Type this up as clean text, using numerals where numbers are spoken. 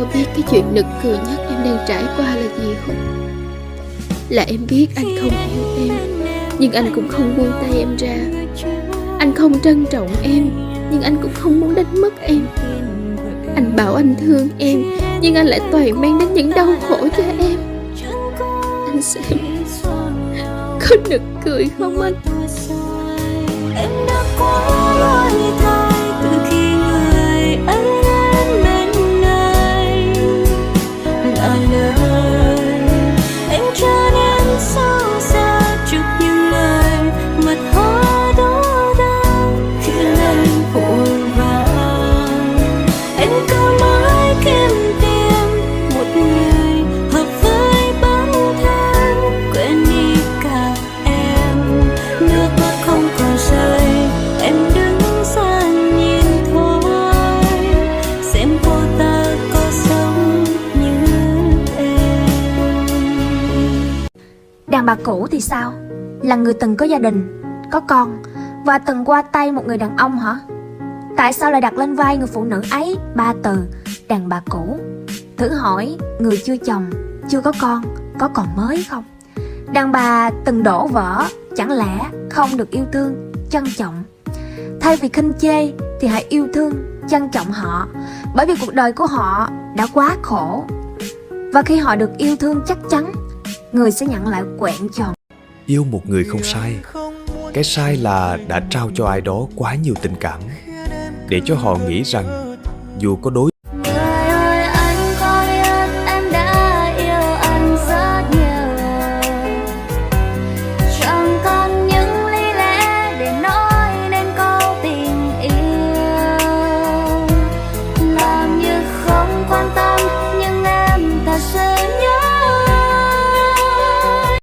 có biết cái chuyện nực cười nhất em đang trải qua là gì không? Là em biết anh không yêu em, nhưng anh cũng không buông tay em ra. Anh không trân trọng em, nhưng anh cũng không muốn đánh mất em. Anh bảo anh thương em, nhưng anh lại toàn mang đến những đau khổ cho em. Anh xem có nực cười không anh? Em đã quá đổi thay từ khi người ấy đến bên này. Là lời em trở nên sâu xa chụp những lời mật hoa đổ đang khi lên vội vàng. Em cứ mãi kiếm tìm một người hợp với bản thân, quên đi cả em. Nước mắt không còn rơi, em đứng xa nhìn thôi, xem cô ta có sống như em. Đàn bà cũ thì sao? Là người từng có gia đình, có con và từng qua tay một người đàn ông hả? Tại sao lại đặt lên vai người phụ nữ ấy 3 từ đàn bà cũ? Thử hỏi người chưa chồng, chưa có con, có còn mới không? Đàn bà từng đổ vỡ, chẳng lẽ không được yêu thương, trân trọng? Thay vì khinh chê thì hãy yêu thương, trân trọng họ, bởi vì cuộc đời của họ đã quá khổ. Và khi họ được yêu thương, chắc chắn người sẽ nhận lại quẹn tròn. Yêu một người không sai. Cái sai là đã trao cho ai đó quá nhiều tình cảm, để cho họ nghĩ rằng dù có đối